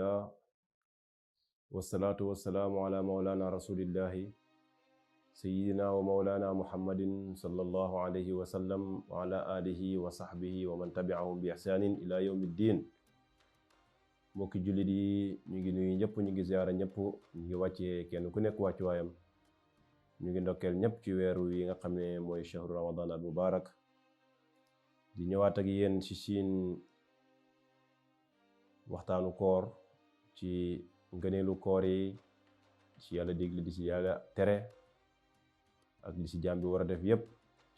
alhamdulillah wassalatu wassalamu ala maulana rasulillahi sayyidina wa maulana muhammadin sallallahu alayhi wa sallam wa ala alihi wa sahbihi wa man tabi'ahum bi ihsanin ila yawmiddin. mbokki jullit yi ñu ngi nuyu ñëpp, ñu ngi ziyaara ñëpp, ñu ngi wàccee kenn ku nekk wàccuwaayam. ñu ngi ndokkeel ñëpp ci weeru yi nga xam ne mooy shahru ramadan al mubarak, di ñëwaat ak yéen ci siin waxtaanu koor, ci ngëneelu koor yi, ci yàlla digle di ci yàlla tere ak li ci jaam bi war a def yépp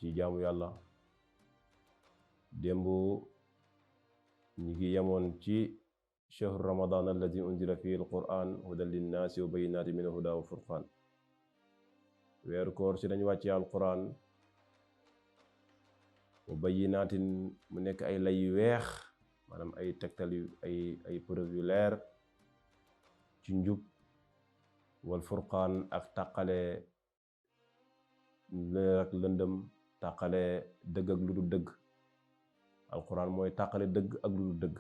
ci jaamu yàlla. démb ñu ngi yemoon ci shahru ramadan alladi unzila fihi alquran hudan linnaasi wa bayyinaati min alhuda wa furqaan. weeru koor ci dañu wàccee alquran wa bayyinaatin mu nekk ay lay yu weex, maanaam ay tegtal yu ay preuve yu leer ci njub, wal furqaan ak tàqale leer ak lëndëm, tàqale dëgg ak lu dul dëgg. alquran mooy tàqale dëgg ak lu dul dëgg.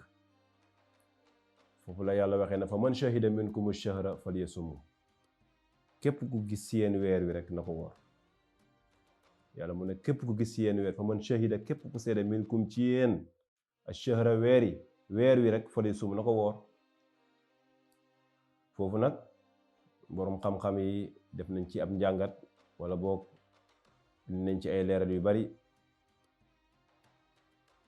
foofu la yàlla waxee na fa man shahida minkum ash-shahra falyasumhu, képp ku gis ci yéen weer wi rek na ko woor. yàlla mu ne képp ku gis ci yéen weer, fa man shahida, képp ku seede minkum ci yéen ash-shahra weer wi rek falyasumhu, na ko woor. foofu nag boroom xam-xam yi def nañ ci ab njàngat, wala boog nañ ci ay leeral yu bari.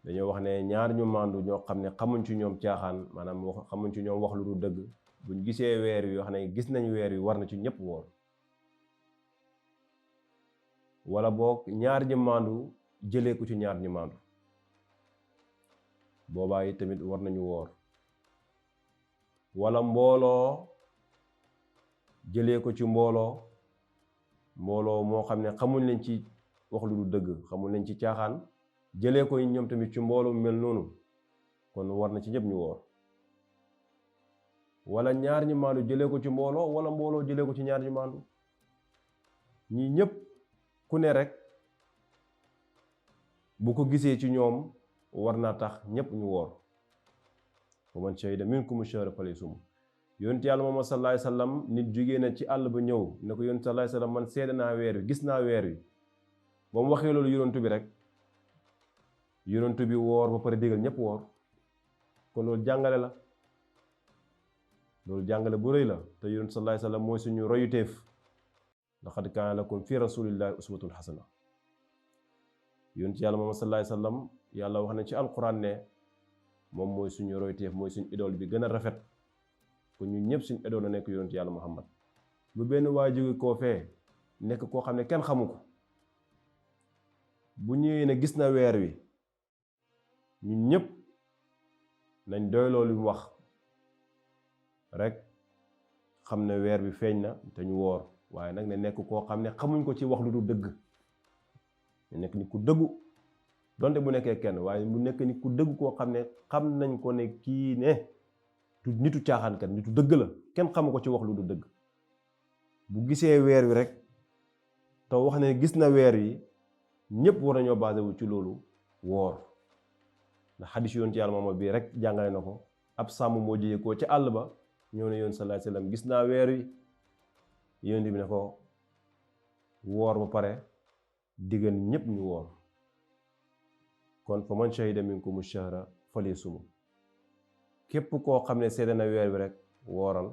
dañoo wax ne ñaar ñu màndu ñoo xam ne xamuñ ci ñoom caaxaan, maanaam xamuñ ci ñoom wax lu dul dëgg, buñ gisee weer wi wax ne gis nañ weer wi, war na ci ñëpp woor. wala boog ñaar ñi màndu jëlee ko ci ñaar ñi màndu, boobaa yi tamit war nañu woor. wala mbooloo jëlee ko ci mbooloo moo xam ne xamuñ leen ci wax lu dul dëgg, xamuñ leen ci caaxaan, jëlee ko ñoom tamit ci mbooloo mel noonu, kon war na ci ñëpp ñu woor. wala ñaar ñi maandu jëlee ko ci mbooloo, wala mbooloo jëlee ko ci ñaar ñi maandu, ñii ñëpp ku ne rek bu ko gisee ci ñoom war naa tax ñëpp ñu woor. fa man shahida minkumu shahra falyasumhu. yonent yàlla Muhammad sallallahu alayhi wa sallam, nit jógee na ci àll ba ñëw ne ko yonent sallallahu alayhi wa sallam, man seede naa weer wi, gis naa weer wi. ba mu waxee loolu yonent bi rek, yonent bi woor ba pare digal ñëpp woor. kon loolu jàngale la, loolu jàngale bu rëy la. te yonent sallallahu alayhi wa sallam mooy suñu royuteef. laqad kaana lakum fi rasulillahi uswatun hasana. yonent yàlla Muhammad sallallahu alayhi wa sallam, yàlla wax na ci alquran ne moom mooy suñu royuteef, mooy suñu idole bi gën a rafet. kon ñun ñëpp suñu idole la nekk yonent yàlla Muhammad. bu benn waa jóge koo fee nekk koo xam ne kenn xamu ko, bu ñëwee ne gis na weer wi, ñun ñëpp nañ doy loolu mu wax rek, xam ne weer bi feeñ na te ñu woor. waaye nag ne nekk koo xam ne xamuñ ko ci wax lu du dëgg, ne nekk ni ku dëggu, donte bu nekkee kenn, waaye mu nekk ni ku dëgg koo xam ne xam nañ ko ne kii ne du nitu caaxaankat, nitu dëgg la, kenn xamu ko ci wax lu du dëgg. bu gisee weer wi rek te wax ne gis na weer wi, ñëpp war nañoo basé wu ci loolu woor. ndax xadis yoon ci yàlla moom bii rek jàngale na ko. ab sàmm moo jiyee koo ci àll ba ñëw ne yoon sallallahu alayhi wasallam, gis naa weer wi. yoon bi ne ko woor ba pare diggan ñëpp ñu woor. kon fa man shahida minkumu shahra falyasumhu, képp koo xam ne seede na weer wi rek wooral.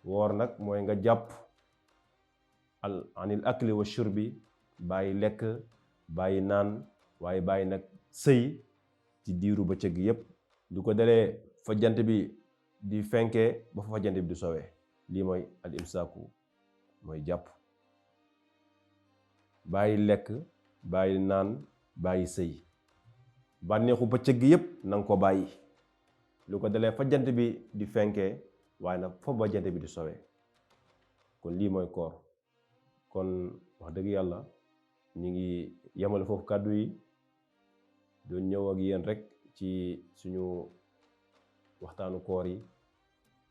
woor nag mooy nga jàpp anil akli wa shurbi, bàyyi lekk, bàyyi naan, waaye bàyyi nag sëy ci diiru bëccëg yépp, du ko dalee fa jant bi di fenkee ba fa jant bi di sowee. lii mooy al imsaaku, mooy jàpp. bàyyi lekk, bàyyi naan, bàyyi sëy. bànneexu bëccëg gi yépp nanga ko bàyyi, lu ko dalee fa jant bi di fenkee, waaye nag foofu ba jant bi di sowee. kon lii mooy koor. kon wax dëgg yàlla ñu ngi yemale foofu kàddu yi, doon ñëw ak yéen rek ci suñu waxtaanu koor yi.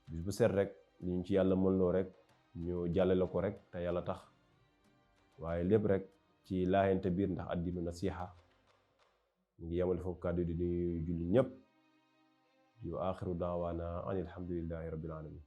bis bu set rek li ñu ci yàlla mën loo rek ñu jàllale ko rek te yàlla tax, waaye lépp rek ci laayante biir, ndax addiinu nasiha. ñu ngi yemale foofu kàddu di nuyu julli ñëpp wa axiru daawaana an alhamdulillahi rabbil alamin